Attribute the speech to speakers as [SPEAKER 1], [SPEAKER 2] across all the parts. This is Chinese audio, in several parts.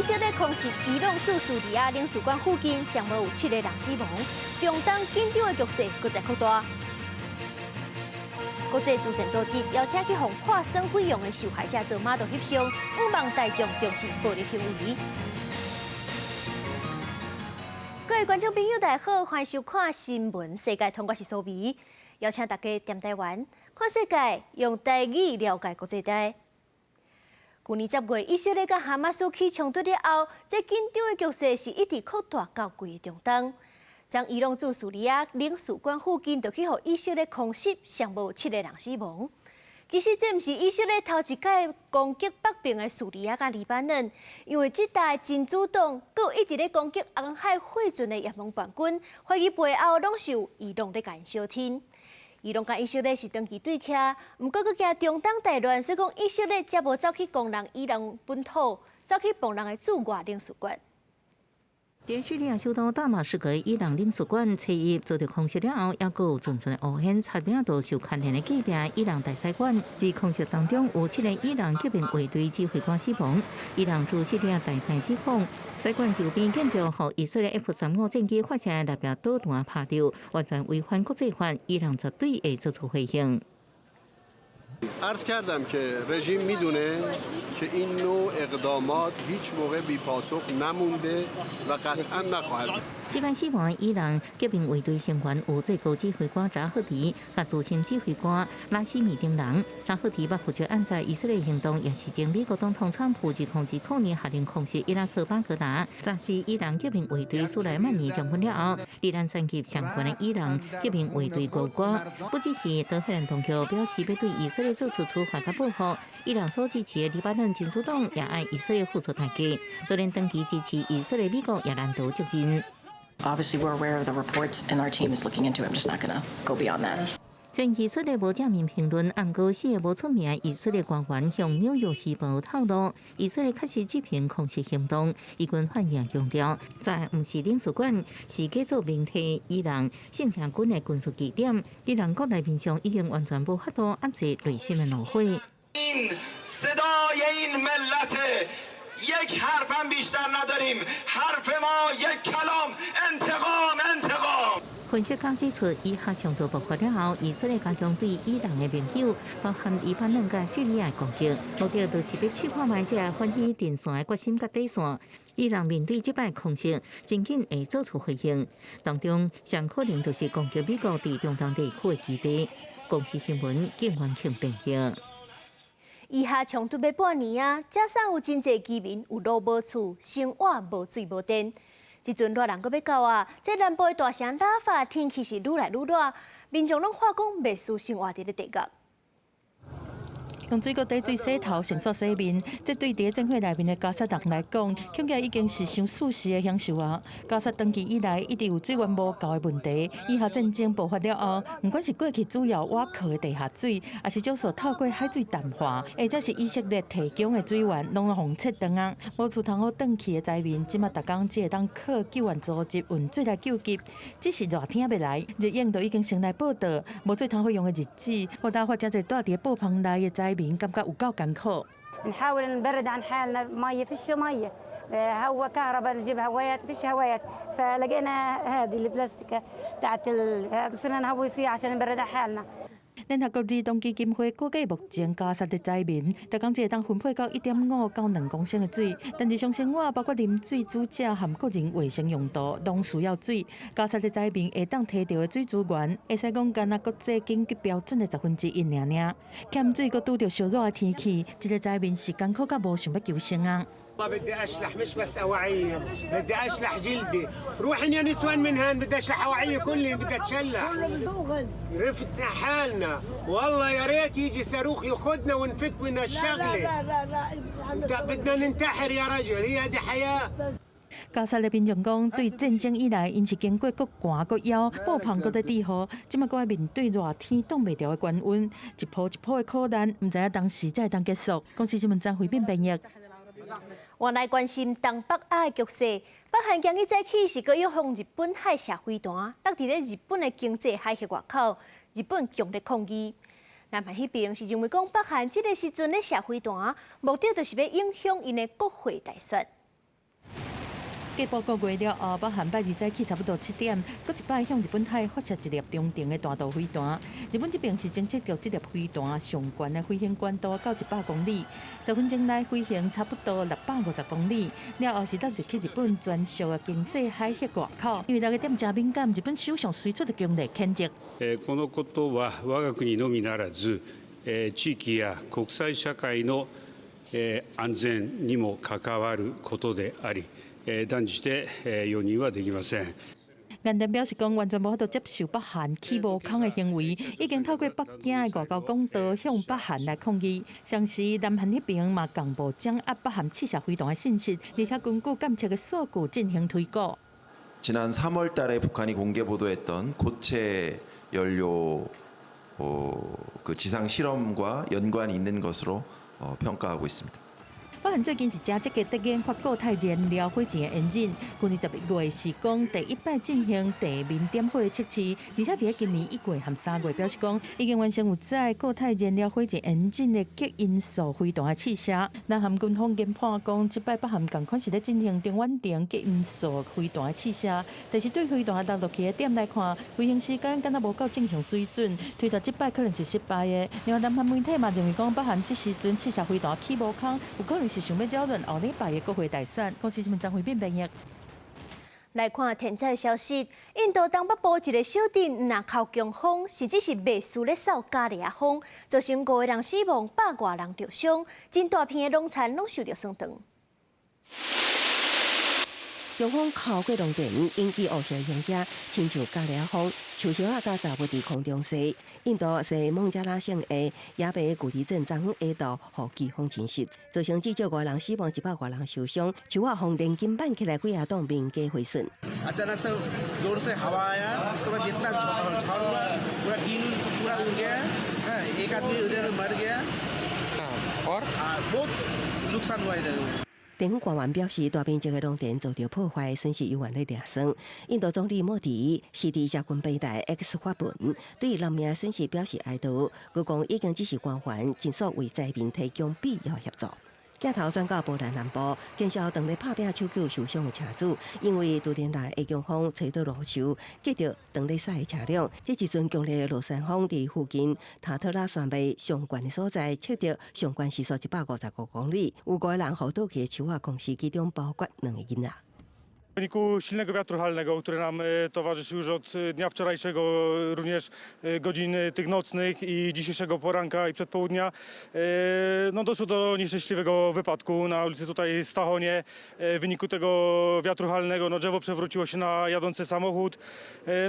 [SPEAKER 1] 色列空袭伊朗驻叙利亚领事馆附近，尚无有7个人死亡，中东紧张的局势搁再扩大。国际慈善组织邀请去向跨省费用的受害者做码头翕相，希望大众重视暴力行为。各位观众朋友，大家好，欢迎收看新闻世界通，我是苏眉，邀请大家踮台湾看世界，用台语了解国际大。去年10月，以色列甲哈马斯起冲突了后，这紧张的局势是一直扩大到规个中东。将伊朗驻叙利亚领事馆附近就去互以色列空袭，尚无7个人死亡。其实这毋是以色列头一届攻击北边的叙利亚甲黎巴嫩，因为这代真主党佮一直咧攻击红海汇准的也门叛军，怀疑背后拢是有伊朗咧干小天。伊朗甲以色列是长期对徛，毋过佮惊中东大乱，所以讲以色列才无走去攻人伊朗本土，走去帮人的驻外领事馆。
[SPEAKER 2] 在叙利亚首都大马士革伊朗领事馆初一遭到空袭了后，还佫有阵阵的乌烟，差点到受牵连的隔壁伊朗大使馆。在空袭当中，有7个伊朗革命卫队指挥官死亡。伊朗驻叙利亚大使指控，使馆周边建筑和以色列 F-35战机发射的目标导弹拍到，完全违反国际法，伊朗绝对会做出回应。
[SPEAKER 3] عرض کردم که رژیم میدونه که این نوع اقدامات هیچ موقع بی‌پاسخ نمونده و قطعا نخواهد بود.
[SPEAKER 2] 这班死亡伊朗革命卫队成员有最高指挥官扎赫迪、甲资深指挥官拉希米等人。扎赫迪把负责暗杀以色列行动，也是前美国总统川普自控制去年下令空袭伊拉克巴格达，砸死伊朗革命卫队苏莱曼尼将军了后，伊朗战机相关的伊朗革命卫队高官，不只是德黑兰当局表示要对以色列做出处罚甲报复，伊朗所支持的黎巴嫩真主党也爱以色列付出代价，就连长期支持以色列美国也难逃责任。
[SPEAKER 4] Obviously, we're aware of the reports, and our team is looking into it. I'm just not going to go beyond that.
[SPEAKER 2] 虽然以色列无正面评论，暗过4个无出名以色列官员向《纽约时报》透露，以色列确实执行空袭行动。以军反应强调，在毋是领事馆，是改造名替伊朗圣城军的军事据点。伊朗国内民众已经完全无法度压制内心的怒火。
[SPEAKER 5] یک حرفم بیشتر نداریم حرف ما یک کلام انتقام انتقام
[SPEAKER 2] 分析家指出，以哈冲突爆发了后，以色列加强对伊朗的盟友，包含黎巴嫩甲叙利亚的攻击，目的就是要试看卖这反击电线的决心甲底线。伊朗面对这摆空袭，真紧会做出回应，当中上可能就是攻击美国伫中东地区的基地。公司新闻警方庆评价。
[SPEAKER 1] 以下冲突要半年啊，加上有真侪居民有路无厝、生活无水无电，即阵热人阁要到啊！这南部的大城拉法天气是愈来愈热，民众拢话讲袂输生活伫咧地角。
[SPEAKER 6] 用水果底水洗头、洗刷洗面，这对伫正会内面的加沙人来讲，恐惊已经是上舒适的享受啊！加沙长期以来一直有水源无够的问题，以下战争爆发了后，不管是过去主要挖靠的地下水，还是少数透过海水淡化，或者是以色列提供的水源，拢互切断啊！无厝通好转去的灾民，即马逐工只会当靠救援组织运水来救急。只是热天要来，日影都已经先来报道，无水通好用的日子，我大发真侪住伫布棚内的灾民。感觉有够艰苦。
[SPEAKER 7] نحاول نبرد عن حالنا ميه فيش ميه هو كهرباء نجيب هوايات فيش هوايات فلقينا هذه البلاستيك بتاعت صرنا نهوي فيها عشان نبرد عن حالنا
[SPEAKER 6] 联合国儿童基金会估计，目前加沙的灾民，逐工只会当分配到1.5到2公升的水，但日常生活包括饮水、煮食和个人卫生用途，拢需要水。加沙的灾民会当摕到的水资源，会使讲干那国际紧急标准的1/10尔尔。欠水，佮拄着烧热的天气，这个灾民是艰苦到无想要求生啊！
[SPEAKER 8] والله بدي اشلح مش بس اوعيه بدي اشلح جلدي روحن يا نسوان من هان بدي اشلح اوعيه كلي بدي اتشلح رفتنا حالنا والله يا ريت يجي صاروخ ياخذنا ونفك من الشغله بدنا ننتحر يا رجل هي هذه حياه
[SPEAKER 6] 加沙的民众讲，对战争以来，因是经过各寒各枵，布棚搁在治好，即马搁要面对热天挡袂住的高温，一波一波的苦难，唔知影当时才会当结束。公司新闻站回面编译。
[SPEAKER 1] 原来关心东北亚的局势，北韩今日早起是搁要向日本海射飞弹，落伫咧日本的经济海峡外口，日本强烈抗议。南韩迄边是认为讲北韩这个时阵咧射飞弹，目的就是要影响因的国会大选。
[SPEAKER 6] 继报告月了后，北韩拜二早起差不多7点，搁一摆向日本海发射一粒中程的弹道飞弹。日本这边是侦测到这粒飞弹上悬的飞行高度到100公里，10分钟内飞行差不多650公里。了后是落入去日本专属的经济海峡外口，因为大家点真敏感，日本首相随出的强烈谴責。
[SPEAKER 9] このことは我が国のみならず、地域や国際社会の安全にも関わることであり、断じて容認はできません。
[SPEAKER 6] 原电表示讲，完全无法度接受北韩起无空的行为，已经透过北京的外交管道向北韩来抗议。同时，南韩那边嘛公布掌握北韩试射飞弹的信息，而且根据监测的数据进行推估。
[SPEAKER 10] 지난 3월 달에 북한이 공개 보도했던 고체 연료 그 지상 실험과 연관이 있는 것으로 평가하고 있습니다.
[SPEAKER 6] 北韩最近是正积极在研发固态燃料火箭的引擎，去年11月是讲第一摆进行地面点火的测试，而且伫今年1月和3月表示讲已经完成有载固态燃料火箭引擎的极音速飞弹的试射。南韩军方研判讲，这摆北韩同款是咧进行中远程极音速飞弹的试射，但是对飞弹落去的点来看，飞行时间敢若无够正常水准，推断这摆可能是失败的。另外，南韩媒体嘛认为讲，北韩这时阵试射飞弹起无空，有可能是想要扰乱后礼拜的国会大选。公司新闻张惠斌编译。
[SPEAKER 1] 来看天灾消息，印度东北部一个小镇若靠强风，甚至是未输咧扫加利亚风，造成5个人死亡，100多人受伤，真大片的农产拢受到损伤。
[SPEAKER 11] 强风靠过农田，引起恶劣影响，亲像加利亚风、树叶啊、甲杂物伫空中飞。印度西孟加拉省的亚贝古里镇昨昏下昼予季风侵袭，造成至少5人死亡，100多人受傷。樹啊，風連根板起來幾下棟面嘅毀損。
[SPEAKER 12] अचानक से जोर से हवा आया, उसके बाद जितना झाड़ हुआ पूरा टीन पूरा उड़ गया, एक आदमी उधर मर गया और बहुत नुकसान हुआ इधर।
[SPEAKER 11] 地方官員表示，大面積嘅農田遭到破壞，損失有萬嘅兩算。印度總理莫迪是佇社群平台 X 發文，對人命損失表示哀悼。佢講已經指示官員盡速為災民提供必要協助。 鏡頭轉到波蘭南部，警消當日拍拼搶救受傷的車主，因為多年來的強風吹到路樹，擊到當日駛的車輛。這一陣強烈的落山風佇附近塔特拉山脈上懸的所在，測到上懸時速155公里，有5個人好倒去的樹啊，空襲其中包括2個囡仔。
[SPEAKER 13] W wyniku silnego wiatru halnego, który nam towarzyszy już od dnia wczorajszego, również godzin tych nocnych i dzisiejszego poranka i przedpołudnia, no doszło do nieszczęśliwego wypadku na ulicy tutaj Stachonie. W wyniku tego wiatru halnego no drzewo przewróciło się na jadący samochód.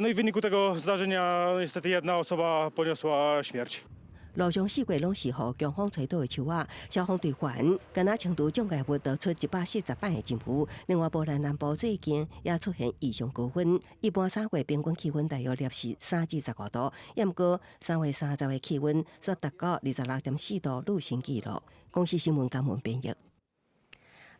[SPEAKER 13] No i w wyniku tego zdarzenia niestety jedna osoba poniosła śmierć.
[SPEAKER 11] 路上4月拢是予強風吹倒的樹仔，消防隊員敢若程度障礙物導出140擺的浸霧。另外，波蘭南部最近也出現異常高溫，一般3月平均氣溫大約攝氏3至15度，也毋過3月30日的氣溫則達到26.4度，屢新紀錄。公司新聞監文編譯。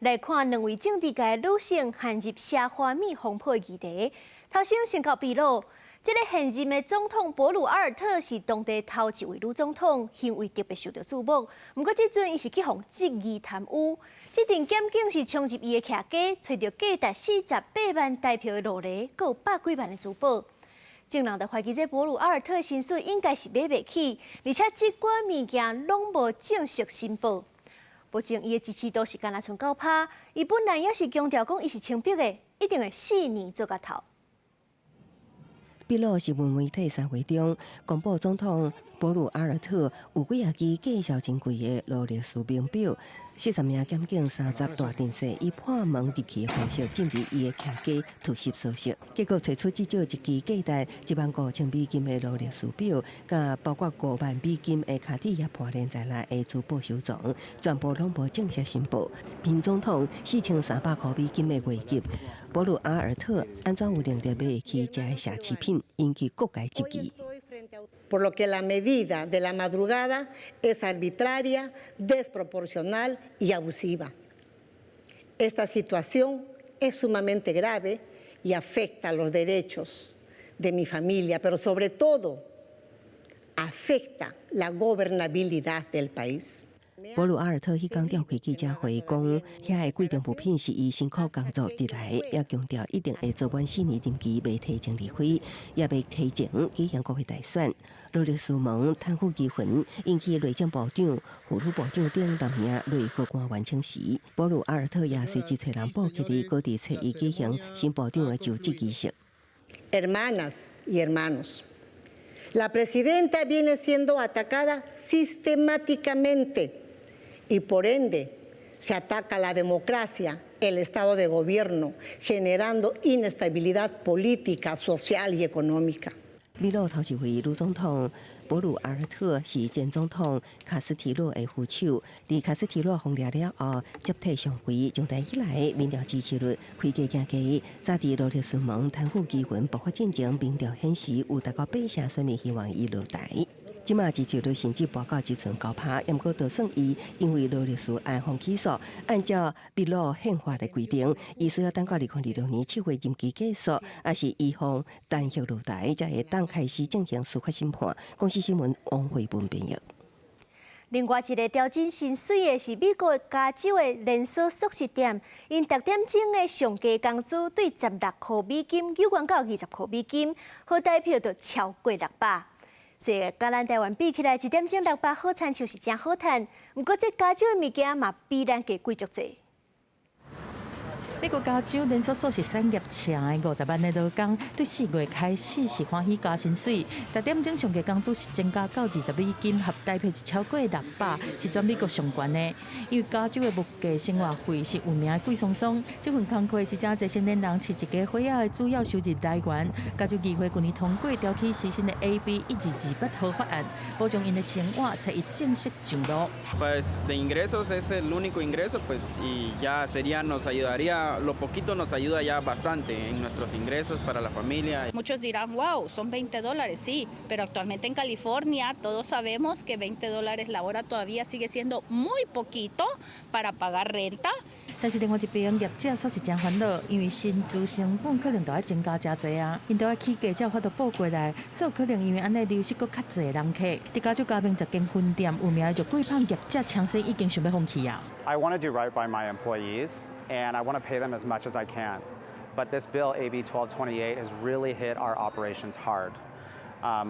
[SPEAKER 1] 來看2位政治界女性陷入社花米風波議題，頭先先告披露。 这个现任的总统博鲁阿尔特是当地头一位女总统，行为特别受到注目。不过，这阵伊是去互质疑贪污，这阵检警是冲入伊的徛家，找到价值48万台票的罗勒，还有100几万的珠宝。众人就怀疑这博鲁阿尔特的薪水应该是买袂起，而且这寡物件拢无正式申报。目前伊的支持度是敢若剩9趴，伊本来也是强调讲伊是清白的，一定会4年做到头。
[SPEAKER 11] 秘鲁新闻媒体3月中公布，总统博鲁阿尔特有几支绩效真贵的罗列士名表，40名检警30大阵势以破门入去的方式进入伊的徛家突袭搜索，结果找出至少一支价值15000美金的罗列士表，甲包括5万美金的卡地亚破链在内的珠宝收藏，全部拢无正式申报。并总统4300块美金的月给，博鲁阿尔特安怎有能力买起这些奢侈品，引起各界质疑。
[SPEAKER 14] Por lo que la medida de la madrugada es arbitraria, desproporcional y abusiva. Esta situación es sumamente grave y afecta los derechos de mi familia, pero sobre todo afecta la gobernabilidad del país.
[SPEAKER 11] 保鲁阿尔特迄天召开记者会，讲遐个贵重物品是伊辛苦工作得来，也强调一定会做满4年任期，袂提前离开，也袂提前举行国会大选。罗律师门贪腐疑云引起内政部长、副部长等6名内阁官员请辞。保鲁阿尔特也随即找人报起哩，各地找伊举行新部长的就职仪式。
[SPEAKER 14] Hermanas y hermanos, la presidenta viene siendo atacada sistemáticamente y por ende se ataca la democracia, el Estado de Gobierno, generando inestabilidad política, social y económica.
[SPEAKER 11] 秘鲁头一位女总统保鲁阿尔特是前总统卡斯提洛的副手。伫卡斯提洛封掠了后，接替上位，从台以来民调支持率开价行低。早伫罗律师门贪腐疑云爆发进前，民调显示有达到8成选民希望伊落台。即马支持率甚至拔到一寸9%，也毋过就算伊因为罗律师案方起诉，按照秘鲁宪法的规定，伊需要等到2026年7月任期结束，也是伊方单独落台，才会当开始进行司法审判。公司新闻王慧文编译。
[SPEAKER 1] 另外一个挑战薪水的是美国加州的连锁素食店，因特点钟的上架工资对16块美金有关到20块美金，好代票就超过600。所以，甲咱台湾比起来，1点钟600好餐就是真好赚。不过，这加州的物件嘛，比咱价贵足济。
[SPEAKER 6] 美国加州连锁素食产业请的50万的劳工，对4月开始是欢喜加薪水，特点钟上架工资是增加到20美金，合代票是超过600，是全美国上悬的。因为加州的物价生活费是有名贵松松，这份工课是真侪成年人饲一家伙仔的主要收入来源。加州议会去年通过调起时薪的 AB1228号法案，保障因的生活才会正式上路。
[SPEAKER 15] Pues de ingresos es el único ingreso, pues y ya sería nos ayudaría. Lo poquito nos ayuda ya bastante en nuestros ingresos para la familia.
[SPEAKER 16] Muchos dirán, wow, son $20, sí, pero actualmente en California todos sabemos que $20 la hora todavía sigue siendo muy poquito para pagar renta.
[SPEAKER 6] 但是另外一边，业者煞是真烦恼，因为薪资成本可能都要增加真侪啊，因都要起价才有法度报过来，所以可能因为安尼流失搁较侪人客。伫加州加盟10间分店，有名的肉桂棒业者强生已经想要放弃啊。
[SPEAKER 17] I want to do right by my employees, and I want to pay them as much as I can. But this bill, AB 1228, has really hit our operations hard.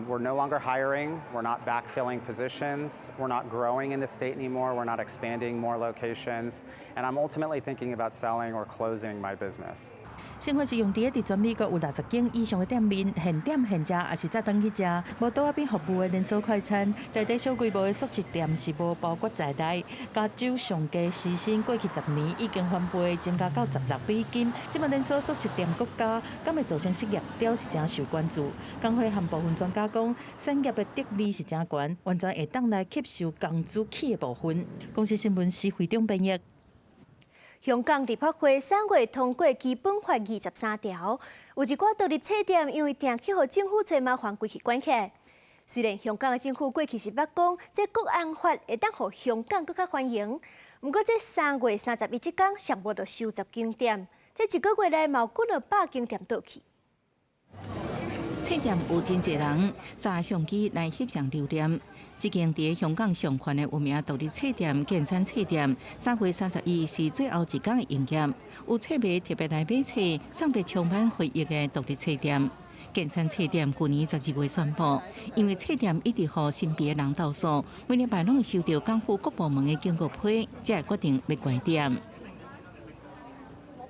[SPEAKER 17] We're no longer hiring, we're not backfilling positions, we're not growing in the state anymore, we're not expanding more locations, and I'm ultimately thinking about selling or closing my business.
[SPEAKER 6] 生活是用伫全美国有60间以上的店面，现点现食，也是早登去食。无倒一边服务的连锁快餐，在地小规模的素食店是无包括在内。加州上架时薪过去10年已经翻倍，增加到16美金。即卖连锁素食店国家，敢会造成失业，屌是真受关注。工会和部分专家讲，产业的得利是真悬，完全会当来吸收工资起的部分。公司新闻是会长编译。
[SPEAKER 1] 香港立法会3月通过基本法23条，有一寡独立册店因为定期互政府找麻烦，规去关起来。虽然香港的政府过去是捌讲，这国安法会当互香港更较欢迎，不过这3月31这天尚无到收10间店，这1个月内嘛有几了100间店倒去。
[SPEAKER 2] 册店有真侪人揸相机来翕相留念。这间伫香港上环的有名独立册店建山册店，3月31是最后一天营业。有册迷特别来买册，送别充满回忆的独立册店。建山册店去年12月宣布，因为册店一直互身边的人投诉，每礼拜拢会收到港府各部门的警告批，才决定要关店。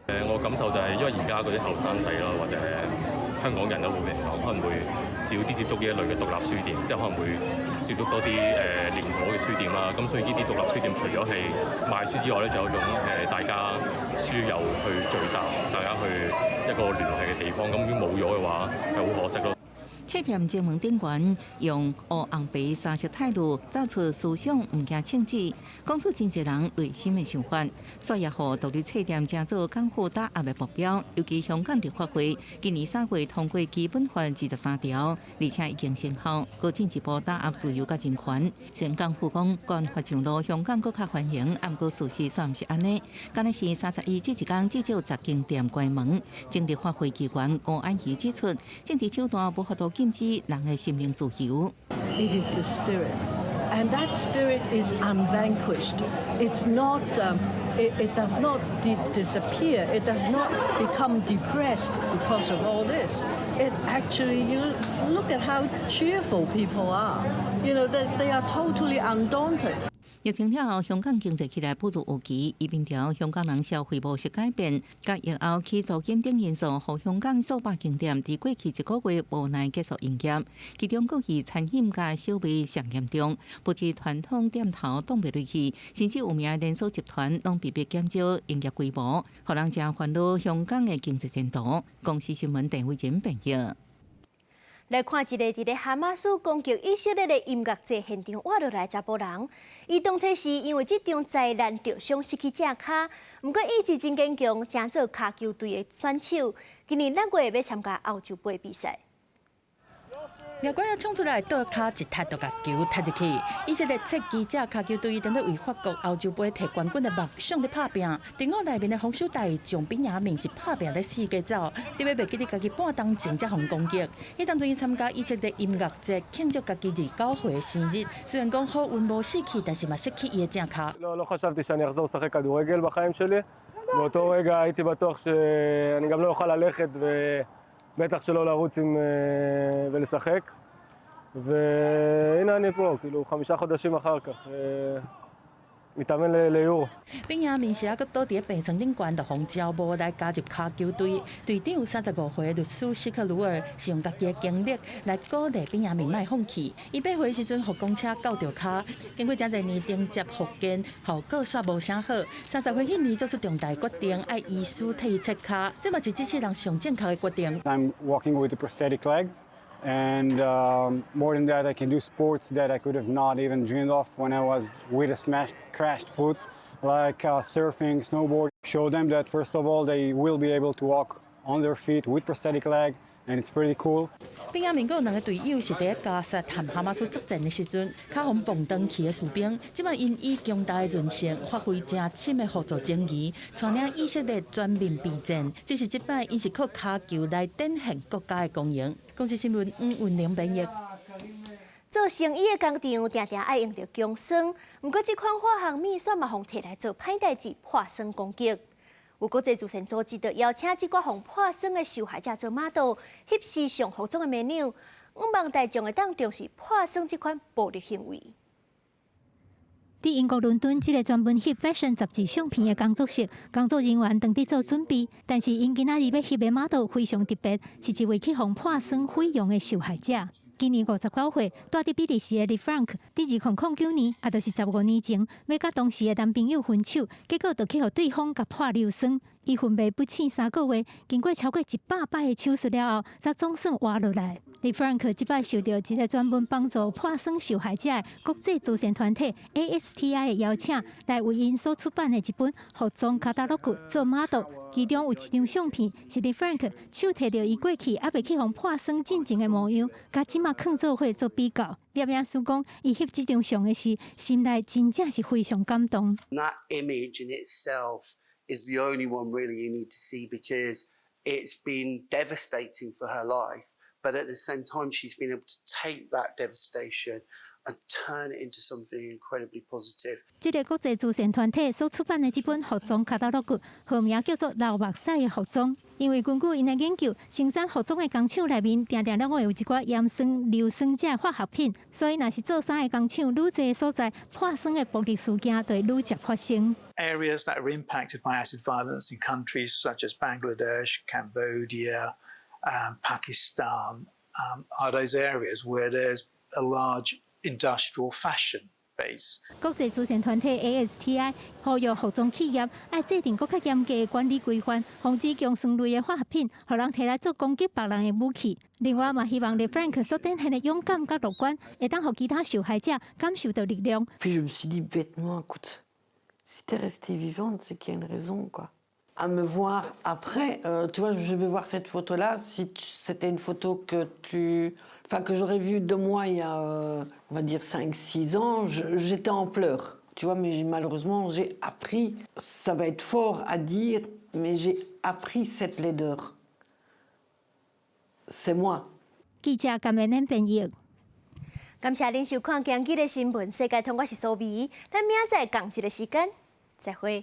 [SPEAKER 18] 我感受就係因為而家嗰啲後生仔啦，或者香港人都會可能會少啲接觸呢一類嘅獨立書店，即係可能會接觸多啲連鎖嘅書店啦。咁所以呢啲獨立書店除咗係賣書之外咧，就有一種大家書友去聚集，大家去一個聯繫嘅地方。咁如果冇咗嘅話，係好可惜咯。
[SPEAKER 2] 册店正門店員用黑紅白3色態度，道出思想唔驚政治，講出真濟人內心的想法，所以也互獨立冊店成做港府打壓的目標。尤其香港立法會今年3月通過基本法23條，而且已經生效，更進一步打壓自由甲人權。雖然港府講關法上路，香港更較歡迎，不過事實算唔是安尼。今日是31這一天，至少10間店關門。經立法會議員郭安儀指出，政治手段無法度禁止人的心靈自由。
[SPEAKER 19] It is a spirit. and that spirit is unvanquished. It's not. It does not disappear. It does not become depressed because of all this. It actually, you look at how cheerful people are. You know, they are totally undaunted.
[SPEAKER 2] 疫情之后，香港经济起来不如预期，移民潮香港人消费模式改变，甲疫后起租金等因素，互香港数百景点伫过去1个月无奈结束营业，其中各以餐饮甲小卖上严重，不止传统店头挡不落去，甚至有名连锁集团拢被迫减少营业规模，互人真烦恼香港的经济前途。公司新闻陈慧珍报道。
[SPEAKER 1] 来看一个伫咧哈马斯攻击以色列的音乐节现场活落来查甫人，伊当初是因为这场灾难受伤失去正脚，不过意志真坚强，正做骹球队的选手。今年6月要参加欧洲杯比赛。
[SPEAKER 6] 外国人冲出来，倒脚一踢就甲球踢入去。以色列切记者骹球队正在为法国欧洲杯摕冠军的梦想在拍拼。队伍内面的防守队将比亚明是拍拼咧四界走，特别袂记得家己半当前才互攻击。迄当阵伊参加以色列音乐节庆祝家己29岁的生日，虽然讲好运无死去，但是嘛失去伊的正脚。
[SPEAKER 20] לא חשבתי שאני אחזור לשחק כדורגל בחיים שלי. באותו רגע הייתי בטוח שאני גם לא אוכל ללכת ובטח שלא לרוץ ולשחק. והנה אני פה, כאילו 5 חודשים אחר כך, מתאמן ליורו.
[SPEAKER 6] 比亚明是个倒伫病床顶悬，就互招募来加入骹球队。队长35岁律师希克鲁尔是用家己的经历来鼓励比亚明莫放弃。伊8岁时阵互公车搞着骹，经过真侪年顶接复健，效果煞无啥好。30岁迄年做出重大决定，爱医师替伊切骹，这嘛是这世人上正确的决定。
[SPEAKER 21] I'm walking with a prosthetic leg. And more than that, I can do sports that I could have not even dreamed of when I was with a crashed foot, like surfing, snowboard. Show them that first of all, they will be able to walk on their feet with prosthetic leg, and it's pretty cool.
[SPEAKER 6] 比亚明有2个队友是伫加沙和哈马斯作战的时阵，脚互碰断去的士兵，即摆因以强大的韧性，发挥正深的辅助精义，带领以色列全面备战。只是即摆因是靠骹球来展现国家的光荣。公司新闻黄韵玲编译。
[SPEAKER 1] 做生意的工厂常常爱用到姜酸，不过这款化学物选嘛，互摕来做歹代志，破酸攻击。有国际慈善组织就邀请这个互破酸的受害者做 model， 翕时尚服装的美女，希望大众会当重视破酸这款暴力行为。
[SPEAKER 22] 伫英国伦敦，一个专门翕 fashion 杂志相片的工作室，工作人员当伫做准备，但是因今仔日要翕的 model 非常特别，是一位去互破酸毁容的受害者。今年59岁，住伫比利时的 Frank， 伫2009年，也就是15年前，要甲当时的男朋友分手，结果就去互对方甲破硫酸。伊分别不媲3个月，经过超过100摆的手术了后，才总算活落来。李 Frank 即摆受到一个专门帮助破酸受害者的国际慈善团体 ASTI 的邀请，来为因所出版的一本服装卡达洛克做 model。其中有一张相片是李 Frank 手摕到伊过去还未去互破酸进前的模样，甲即马放做伙做比较。摄影师讲，伊翕即张相的时，心内真正是非常感动。
[SPEAKER 23] That image in itself is the only one really you need to see because it's been devastating for her life, but at the same time she's been able to take that devastation and turn it into something incredibly positive.
[SPEAKER 22] 这个国际慈善团体所出版的这本服装卡达洛克，号名叫做《流目屎的服装》。因为根据因的研究，生产服装的工厂内面常常会有一寡盐酸、硫酸这化学品，所以若是做衫的工厂愈侪所在，破酸的暴力事件就会愈接发生。
[SPEAKER 24] Areas that are impacted by acid violence in countries such as Bangladesh, Cambodia, Pakistan are those areas where there's a large industrial fashion base.
[SPEAKER 22] 国际慈善团体 ASTI 呼吁服装企业要制定更加严格的管理规范，防止强酸类的化学品，互人摕来做攻击别人的武器。另外，嘛希望李 Frank 所展现的勇敢甲乐观，会当互其他受害者感受到力量。
[SPEAKER 25] Puis je me suis dit bêtement, écoute, si t'es restée vivante, c'est qu'il y a une raison, quoi. À me voir après, tu vois, je vais voir cette photo-là. Si c'était une photo que que j'aurais vue de moi il y a, on va dire 5-6 ans, j'étais en pleurs. Tu vois, mais malheureusement, j'ai appris. Ça va être fort à dire, mais j'ai appris cette laideur. C'est moi.
[SPEAKER 22] 记者感恩编译。
[SPEAKER 1] 感谢您收看今日的新闻，世界通，我是苏眉，咱明仔载同一个时间再会。